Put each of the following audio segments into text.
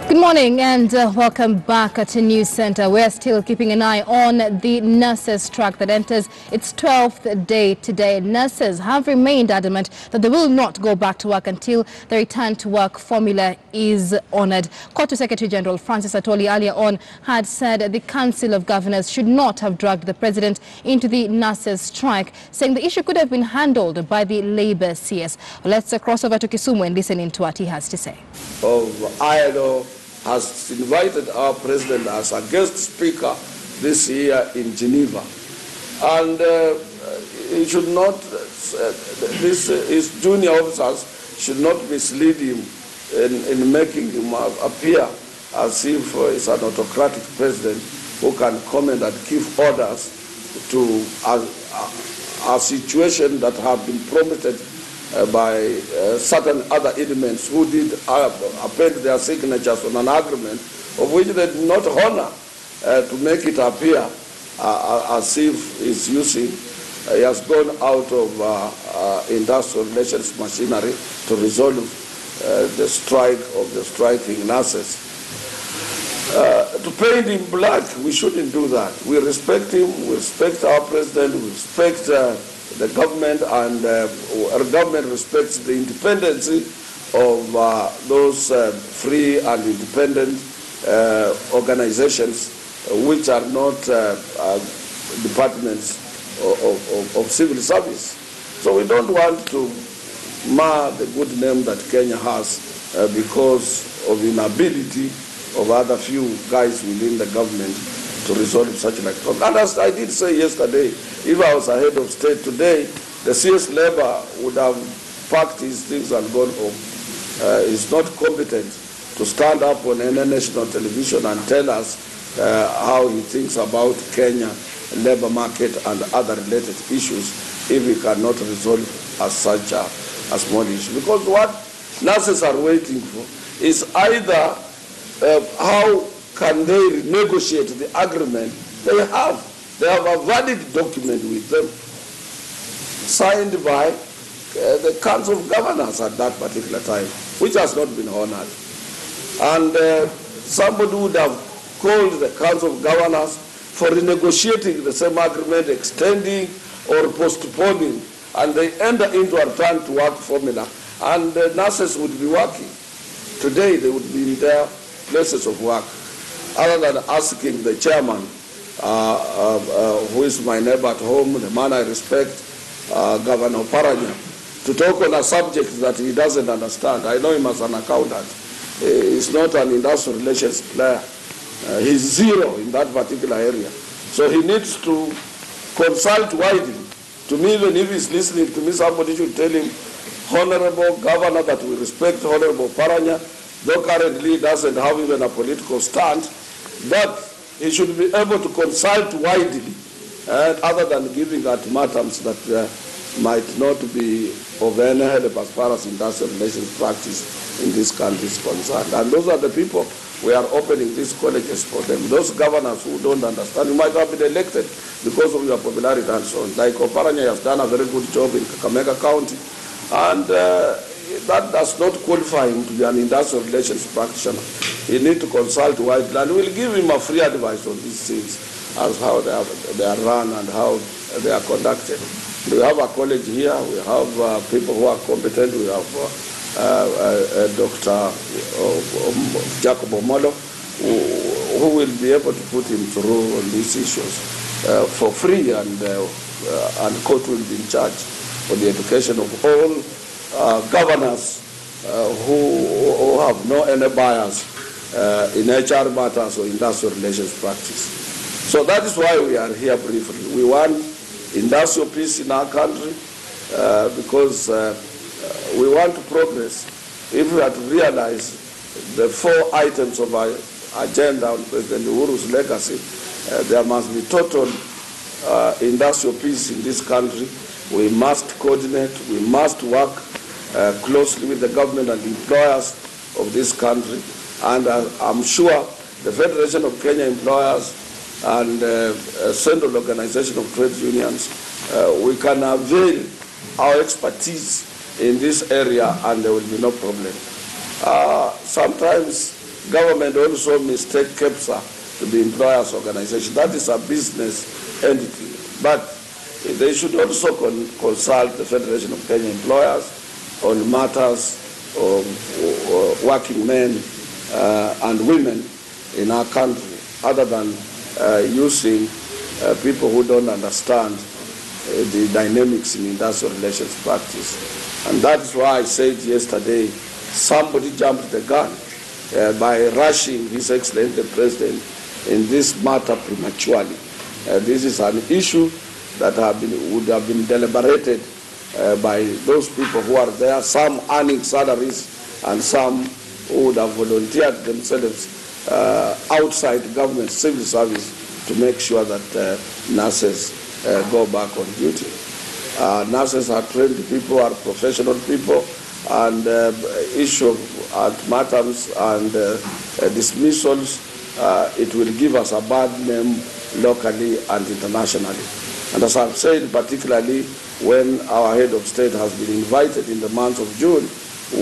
Good morning and welcome back to News Center. We're still keeping an eye on the nurses' strike that enters its 12th day today. Nurses have remained adamant that they will not go back to work until the return to work formula is honored. COTU Secretary General Francis Atoli earlier on had said the Council of Governors should not have dragged the president into the nurses' strike, saying the issue could have been handled by the Labour CS. Let's cross over to Kisumu and listen in to what he has to say. ILO has invited our president as a guest speaker this year in Geneva. And he should not, his junior officers should not mislead him in making him appear as if he's an autocratic president who can comment and give orders to a situation that have been promoted by certain other elements who did append their signatures on an agreement of which they did not honor to make it appear as if he's using, he has gone out of industrial relations machinery to resolve the strike of the striking nurses. To paint him black, we shouldn't do that. We respect him, we respect our president, we respect the government, and our government respects the independence of those free and independent organizations which are not departments of civil service. So we don't want to mar the good name that Kenya has because of inability of other few guys within the government to resolve such like problems. And as I did say yesterday, if I was a head of state today, the CS Labour would have packed his things and gone home. He's not competent to stand up on any national television and tell us how he thinks about Kenya, labour market and other related issues if he cannot resolve as such a small issue. Because what nurses are waiting for is either how can they renegotiate the agreement they have. They have a valid document with them, signed by the Council of Governors at that particular time, which has not been honored. And somebody would have called the Council of Governors for renegotiating the same agreement, extending or postponing, and they enter into a return to work formula, and the nurses would be working. Today they would be in their places of work, other than asking the chairman, who is my neighbor at home, the man I respect, Governor Paranya, to talk on a subject that he doesn't understand. I know him as an accountant. He's not an industrial relations player. He's zero in that particular area. So he needs to consult widely. To me, even if he's listening to me, somebody should tell him, Honorable Governor, that we respect Honorable Paranya, though currently he doesn't have even a political stand, but he should be able to consult widely, other than giving ultimatums that might not be of any help as far as industrial relations practice in this country is concerned. And those are the people we are opening these colleges for them. Those governors who don't understand, you might have been elected because of your popularity and so on. Like Oparanya has done a very good job in Kakamega County, and that does not qualify him to be an industrial relations practitioner. He needs to consult widely, and we'll give him a free advice on these things as how they are run and how they are conducted. We have a college here, we have people who are competent, we have Dr. Jacob Omolo, who will be able to put him through on these issues for free, and COTU will be in charge for the education of all governors who have no any bias in HR matters or industrial relations practice. So that is why we are here briefly. We want industrial peace in our country because we want to progress. If we are to realize the 4 items of our agenda on President Uhuru's legacy, there must be total industrial peace in this country. We must coordinate, we must work closely with the government and employers of this country. And I'm sure the Federation of Kenya Employers and Central Organization of Trade Unions, we can avail our expertise in this area and there will be no problem. Sometimes government also mistake KEPSA to be employers' organization. That is a business entity. But they should also consult the Federation of Kenya Employers on matters of working men and women in our country, other than using people who don't understand the dynamics in industrial relations practice. And that's why I said yesterday, somebody jumped the gun by rushing His Excellency the President in this matter prematurely. This is an issue that would have been deliberated by those people who are there, some earning salaries and some who would have volunteered themselves outside government civil service to make sure that nurses go back on duty. Nurses are trained people, are professional people, and issue of ultimatums and dismissals, it will give us a bad name locally and internationally. And as I've said, particularly when our head of state has been invited in the month of June,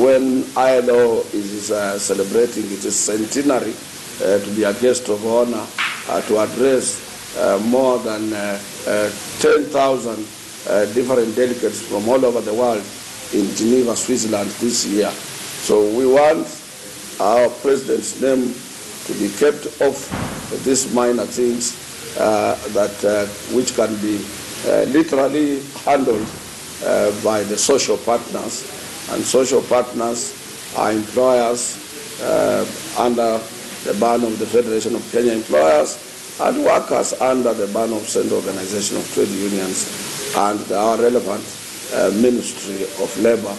when ILO is celebrating its centenary, to be a guest of honor, to address more than 10,000 different delegates from all over the world in Geneva, Switzerland this year. So we want our president's name to be kept off these minor things which can be literally handled by the social partners. And social partners are employers under the ban of the Federation of Kenya Employers and workers under the ban of Central Organization of Trade Unions and our relevant Ministry of Labor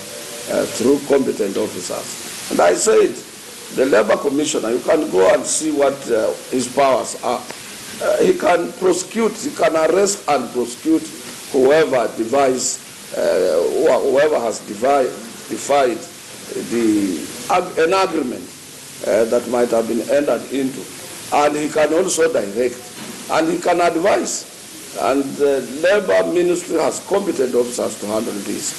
through competent officers. And I said, the Labor Commissioner, you can go and see what his powers are. He can prosecute, he can arrest and prosecute whoever whoever has defied an agreement that might have been entered into. And he can also direct, and he can advise. And the Labor Ministry has competent officers to handle this.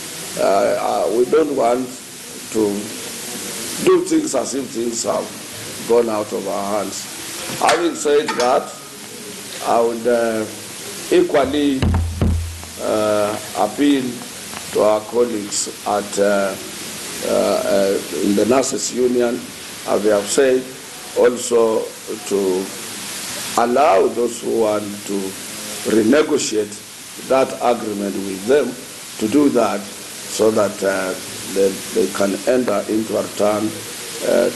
We don't want to do things as if things have gone out of our hands. Having said that, I would equally appeal to our colleagues at in the Nurses Union, as they have said, also to allow those who want to renegotiate that agreement with them to do that, so that they can enter into a return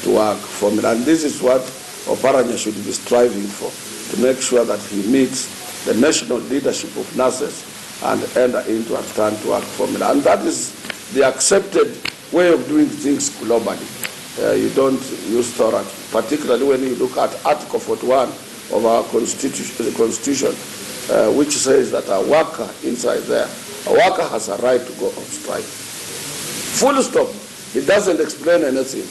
to work formula. And this is what Oparanya should be striving for, to make sure that he meets the national leadership of nurses and enter into a return to work formula. And that is the accepted way of doing things globally. You don't use thorax, particularly when you look at Article 41 of our Constitution, which says that a worker inside there, a worker has a right to go on strike. Full stop. It doesn't explain anything.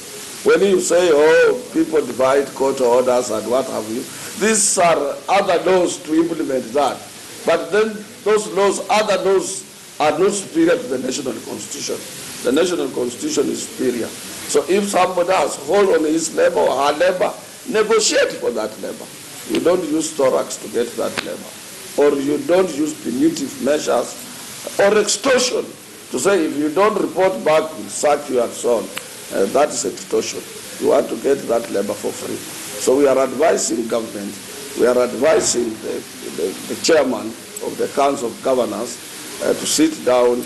When you say, oh, people divide court orders and what have you, these are other laws to implement that. But then those laws, other laws, are not superior to the national constitution. The national constitution is superior. So if somebody has hold on his labor or her labor, negotiate for that labor. You don't use thorax to get that labor. Or you don't use punitive measures or extortion to say if you don't report back, we'll sack you and so on. That is extortion. You want to get that labor for free. So we are advising government, we are advising the chairman of the Council of Governors to sit down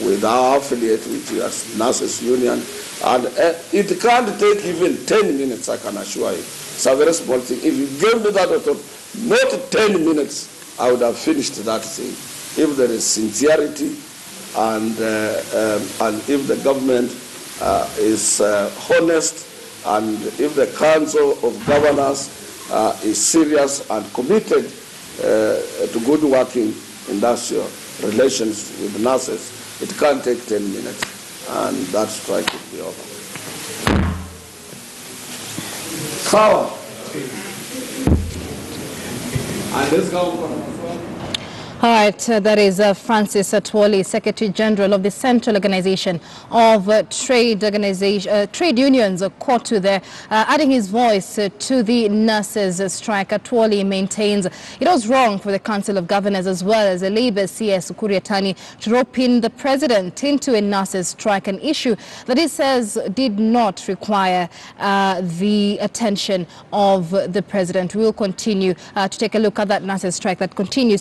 with our affiliate, which is Nurses Union, and it can't take even 10 minutes, I can assure you. It's a very small thing. If you gave me that authority, not 10 minutes, I would have finished that thing. If there is sincerity and if the government is honest, and if the Council of Governors is serious and committed to good working industrial relations with nurses, it can't take 10 minutes, and that strike will be over. How? And this government. All right, that is Francis Atwoli, Secretary General of the Central Organization of Trade Unions, KOTU there, adding his voice to the nurses' strike. Atwoli maintains it was wrong for the Council of Governors as well as the Labour CS Kuriatani to rope in the President into a nurses' strike, an issue that he says did not require the attention of the President. We will continue to take a look at that nurses' strike that continues